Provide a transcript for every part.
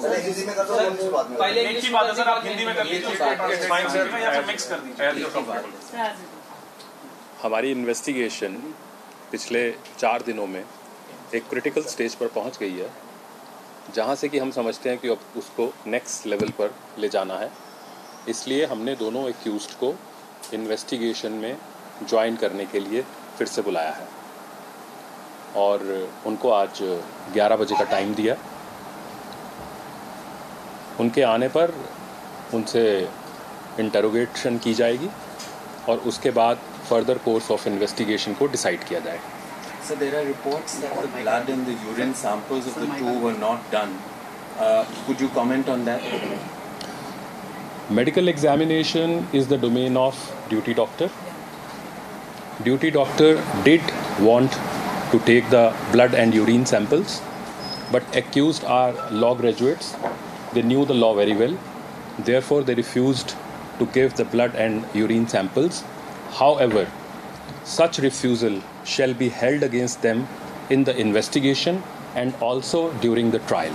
हिंदी में कर दो, पहले एक ही बात है सर, आप हिंदी में कर लीजिए या फिर मिक्स कर दीजिए। हमारी इन्वेस्टिगेशन पिछले 4 दिनों में एक क्रिटिकल स्टेज पर पहुंच गई है, जहां से कि हम समझते हैं कि अब उसको नेक्स्ट लेवल पर ले जाना है। इसलिए हमने दोनों एक्यूज्ड को इन्वेस्टिगेशन में ज्वाइन करने के लिए फिर से बुलाया है और उनको आज 11 बजे का टाइम दिया। उनके आने पर उनसे इंटरोगेशन की जाएगी और उसके बाद फर्दर कोर्स ऑफ इन्वेस्टिगेशन को डिसाइड किया जाएगा। So there are reports that the blood and the urine samples of the two were not done. Could you comment on that? Medical examination is the domain of duty doctor. Duty doctor did want to take the blood and urine samples, but accused are law graduates. They knew the law very well. Therefore, they refused to give the blood and urine samples. However, such refusal shall be held against them in the investigation and also during the trial.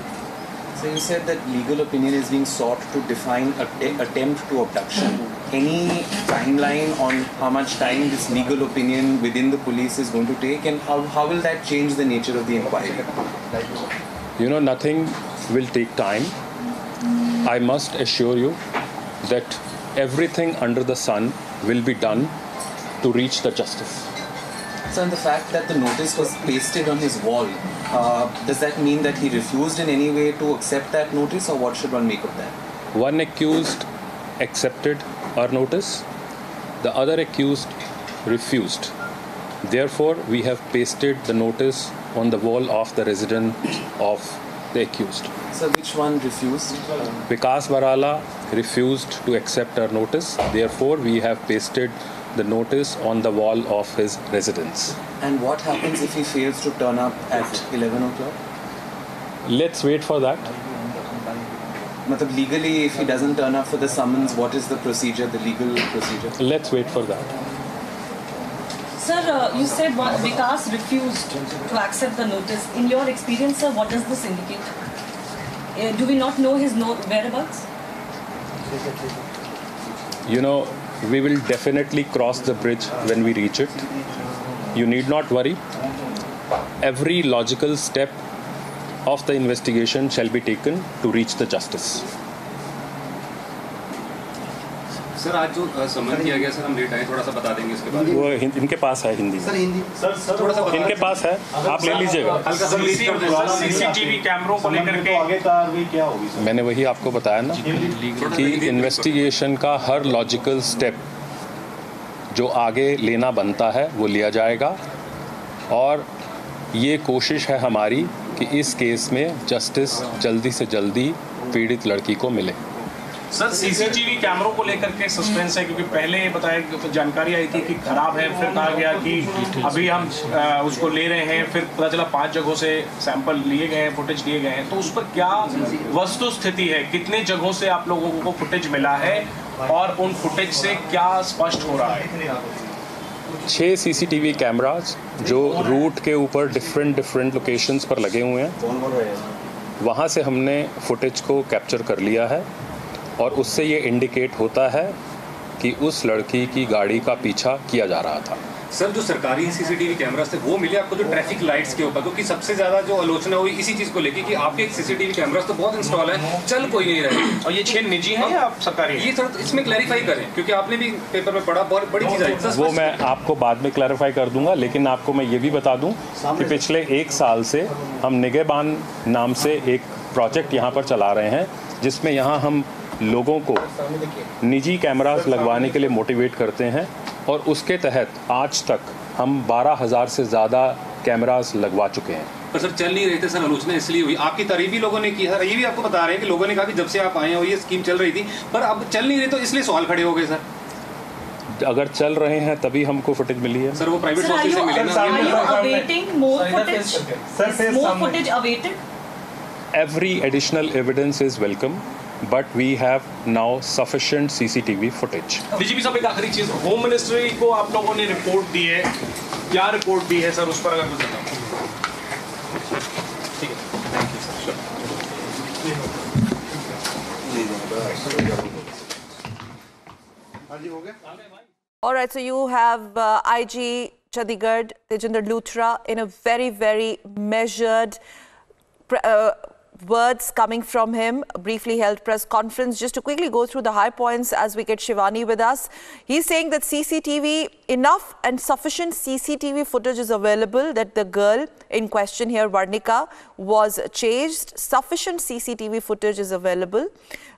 So you said that legal opinion is being sought to define attempt to abduction. Any timeline on how much time this legal opinion within the police is going to take, and how will that change the nature of the inquiry? You know, nothing will take time. I must assure you that everything under the sun will be done to reach the justice. So, and the fact that the notice was pasted on his wall, does that mean that he refused in any way to accept that notice, or what should one make of that? One accused accepted our notice, the other accused refused. Therefore, we have pasted the notice on the wall of the residence of the accused. So, which one refused? Vikas Varala refused to accept our notice. Therefore, we have pasted the notice on the wall of his residence. And what happens if he fails to turn up at 11 o'clock? Let's wait for that. Legally, if he doesn't turn up for the summons, what is the procedure, the legal procedure? Let's wait for that. Sir, you said Vikas refused to accept the notice. In your experience, sir, what does this indicate? Do we not know his whereabouts? You know, we will definitely cross the bridge when we reach it. You need not worry. Every logical step of the investigation shall be taken to reach the justice. Sir आज जो समन किया गया, sir हम late आए, थोड़ा सा बता देंगे इसके बारे में। वो इनके पास है हिंदी में। सर हिंदी सर थोड़ा सा इनके पास है, आप ले लीजिएगा। हल्का सा रिलीज कर दें। सीसीटीवी कैमरों को लेकर के आगे कार्रवाई क्या होगी सर? मैंने वही आपको बताया ना कि इन्वेस्टिगेशन का हर लॉजिकल स्टेप जो आगे लेना बनता है वो लिया जाएगा और ये कोशिश है हमारी कि इस केस में जस्टिस जल्दी से जल्दी पीड़ित लड़की को मिले। सर सीसीटीवी कैमरों को लेकर के सस्पेंस है, क्योंकि पहले बताया जानकारी आई थी कि खराब है, फिर कहा गया कि अभी हम उसको ले रहे हैं, फिर पता चला 5 जगहों से सैंपल लिए गए हैं, फुटेज लिए गए हैं। तो उस पर क्या वस्तु स्थिति है, कितने जगहों से आप लोगों को फुटेज मिला है और उन फुटेज से क्या स्पष्ट हो रहा है? 6 सीसीटीवी कैमराज जो रूट के ऊपर डिफरेंट लोकेशंस पर लगे हुए हैं, वहाँ से हमने फुटेज को कैप्चर कर लिया है और उससे ये इंडिकेट होता है कि उस लड़की की गाड़ी का पीछा किया जा रहा था। सर जो सरकारी सीसीटीवी कैमरास थे वो मिले आपको जो ट्रैफिक लाइट्स के ऊपर, क्योंकि सबसे ज्यादा जो आलोचना हुई इसी चीज को लेके कि आपके सीसीटीवी कैमरास तो बहुत इंस्टॉल है, चल कोई नहीं रहे, और ये 6 निजी हैं या सरकारी? ये सर इसमें क्लैरिफाई करें, क्योंकि आपने भी पेपर में पढ़ा, बहुत बड़ी चीज आई। वो मैं आपको बाद में क्लैरिफाई कर दूंगा, लेकिन आपको मैं ये भी बता दूं कि पिछले 1 साल से हम निगहबान नाम से एक प्रोजेक्ट यहाँ पर चला रहे हैं, जिसमें यहाँ हम लोगों को निजी कैमरास लगवाने के लिए मोटिवेट करते हैं और उसके तहत आज तक हम 12,000 से ज़्यादा कैमरास लगवा चुके हैं। पर सर चल नहीं रहे थे, सर आलोचना इसलिए हुई, आपकी तारीफ भी लोगों ने की है, ये भी आपको बता रहे हैं कि लोगों ने कहा कि जब से आप आए हो ये स्कीम चल रही थी, पर अब चल नहीं रही तो इसलिए सवाल खड़े हो गए। सर अगर चल रहे हैं तभी हमको फुटेज मिली है। सर वो प्राइवेट सोर्सेज से मिले ना। Every additional evidence is welcome, but we have now sufficient CCTV footage. DGP साहब एक आखिरी चीज, होम मिनिस्ट्री को आप लोगों ने रिपोर्ट दी है, क्या रिपोर्ट दी है सर, उस पर अगर कुछ बताओ। ठीक है, thank you sir. All right, so you have IG Chandigarh, Tejinder Luthra, in a very, very measured words coming from him, a briefly held press conference. Just to quickly go through the high points as we get Shivani with us. He's saying that CCTV, enough and sufficient CCTV footage is available, that the girl in question here, Varnika, was chased. Sufficient CCTV footage is available.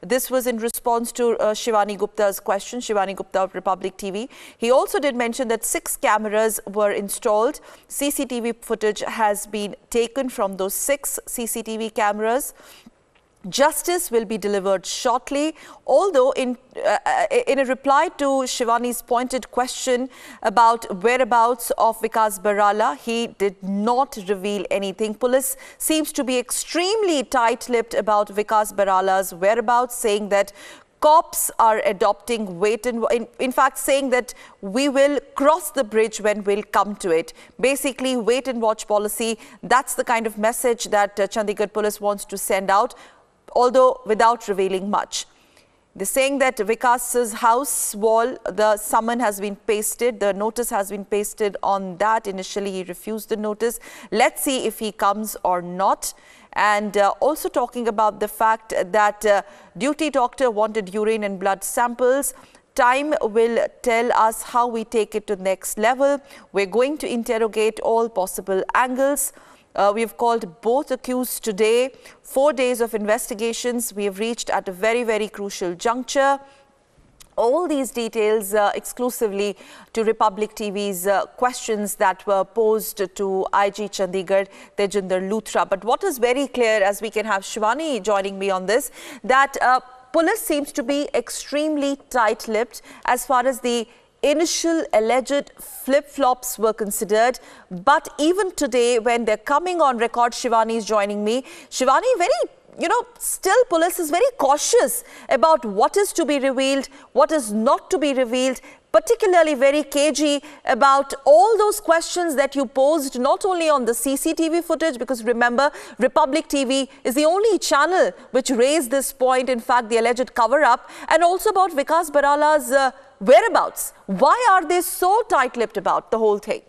This was in response to Shivani Gupta's question, Shivani Gupta of Republic TV. He also did mention that 6 cameras were installed. CCTV footage has been taken from those 6 CCTV cameras. Justice will be delivered shortly, although in a reply to Shivani's pointed question about whereabouts of Vikas Barala, he did not reveal anything. Police seems to be extremely tight-lipped about Vikas Barala's whereabouts, saying that cops are adopting in fact saying that we will cross the bridge when we'll come to it. Basically, wait and watch policy. That's the kind of message that Chandigarh police wants to send out, although without revealing much. They're saying that Vikas's house wall, the summon has been pasted, the notice has been pasted on that. Initially, he refused the notice. Let's see if he comes or not. And also talking about the fact that duty doctor wanted urine and blood samples. Time will tell us how we take it to the next level. We're going to interrogate all possible angles. We've called both accused today. 4 days of investigations. We have reached at a very, very crucial juncture. All these details exclusively to Republic TV's questions that were posed to IG Chandigarh, Tejinder Luthra. But what is very clear, as we can have Shivani joining me on this, that police seems to be extremely tight-lipped as far as the initial alleged flip-flops were considered. But even today, when they're coming on record, Shivani is joining me. Shivani, still police is very cautious about what is to be revealed, what is not to be revealed, particularly very cagey about all those questions that you posed, not only on the CCTV footage, because remember, Republic TV is the only channel which raised this point, in fact, the alleged cover-up, and also about Vikas Barala's whereabouts. Why are they so tight-lipped about the whole thing?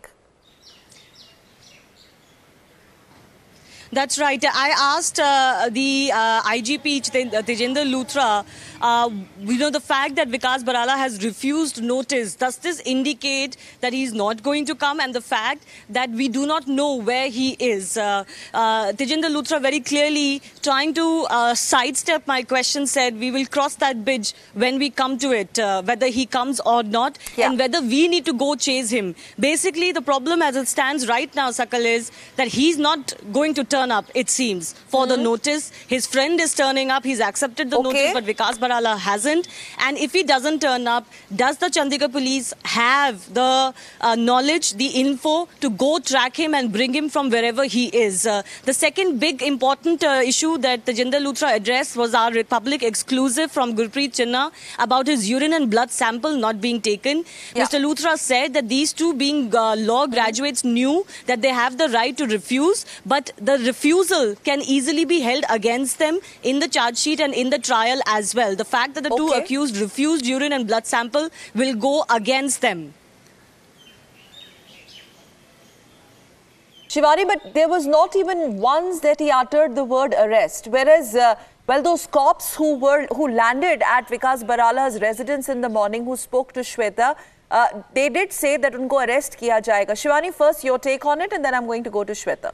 That's right. I asked the IGP Tejinder Luthra, the fact that Vikas Barala has refused notice, does this indicate that he is not going to come, and the fact that we do not know where he is? Tejinder Luthra very clearly, trying to sidestep my question, said we will cross that bridge when we come to it, whether he comes or not, and whether we need to go chase him. Basically, the problem as it stands right now, Sakal, is that he's not going to turn up, it seems, for the notice. His friend is turning up. He's accepted the notice, but Vikas Barala hasn't. And if he doesn't turn up, does the Chandigarh police have the knowledge, the info to go track him and bring him from wherever he is? The second big important issue that Tejinder Luthra addressed was our Republic exclusive from Gurpreet Chinna about his urine and blood sample not being taken. Mr. Luthra said that these two, being law graduates, knew that they have the right to refuse, but the refusal can easily be held against them in the charge sheet and in the trial as well. The fact that the two accused refused urine and blood sample will go against them. Shivani, but there was not even once that he uttered the word arrest, whereas those cops who landed at Vikas Barala's residence in the morning, who spoke to Shweta, they did say that unko arrest kiya jayega. Shivani, first your take on it, and then I'm going to go to Shweta.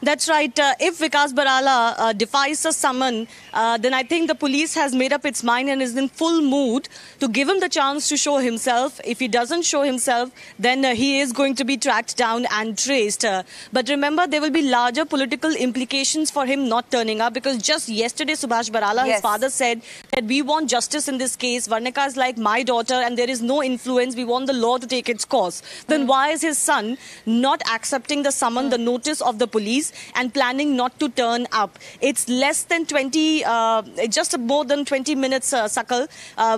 That's right. If Vikas Barala defies the summon, then I think the police has made up its mind and is in full mood to give him the chance to show himself. If he doesn't show himself, then he is going to be tracked down and traced. But remember, there will be larger political implications for him not turning up, because just yesterday, Subhash Barala, his father, said that we want justice in this case. Varnika is like my daughter and there is no influence. We want the law to take its course. Then why is his son not accepting the summon, the notice of the police? police and planning not to turn up. It's less than 20, just more than 20 minutes, Sakal,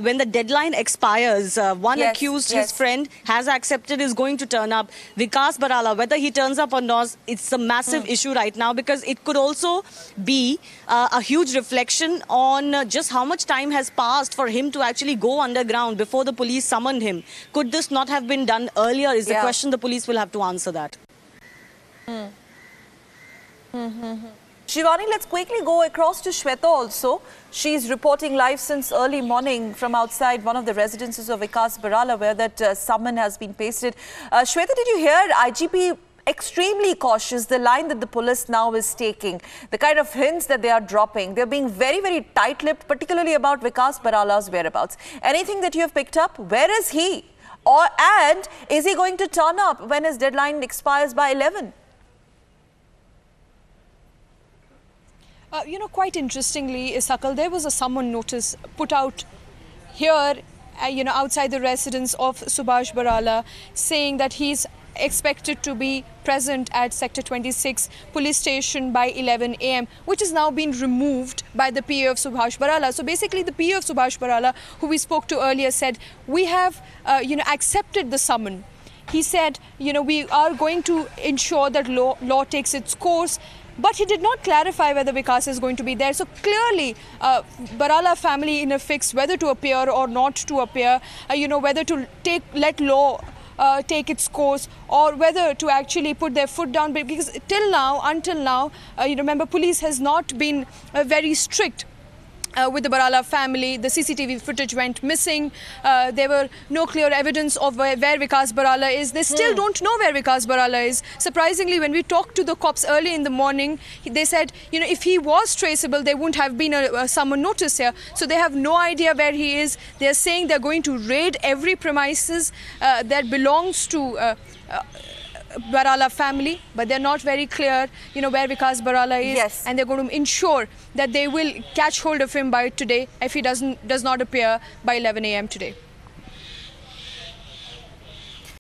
when the deadline expires. One accused, his friend, has accepted is going to turn up. Vikas Barala, whether he turns up or not, it's a massive issue right now, because it could also be a huge reflection on just how much time has passed for him to actually go underground before the police summoned him. Could this not have been done earlier is the question. The police will have to answer that. Shivani, let's quickly go across to Shweta also. She's reporting live since early morning from outside one of the residences of Vikas Barala, where that summon has been pasted. Shweta, did you hear IGP extremely cautious, the line that the police now is taking, the kind of hints that they are dropping? They're being very, very tight-lipped, particularly about Vikas Barala's whereabouts. Anything that you have picked up? Where is he? And is he going to turn up when his deadline expires by 11? You know, quite interestingly, Sakal, there was a summon notice put out here, you know, outside the residence of Subhash Barala, saying that he's expected to be present at Sector 26 police station by 11 a.m., which has now been removed by the PA of Subhash Barala. So basically, the PA of Subhash Barala, who we spoke to earlier, said, we have, you know, accepted the summon. He said, you know, we are going to ensure that law takes its course. But he did not clarify whether Vikas is going to be there. So clearly, Barala family in a fix whether to appear or not to appear, you know, whether to let law take its course, or whether to actually put their foot down. Because until now, you remember, police has not been very strict with the Barala family. The CCTV footage went missing. There were no clear evidence of where Vikas Barala is. They still don't know where Vikas Barala is. Surprisingly, when we talked to the cops early in the morning, they said, you know, if he was traceable, there wouldn't have been a summon notice here. So they have no idea where he is. They're saying they're going to raid every premises that belongs to Barala family, but they're not very clear, you know, where Vikas Barala is, and they're going to ensure that they will catch hold of him by today if he does not appear by 11 a.m. today.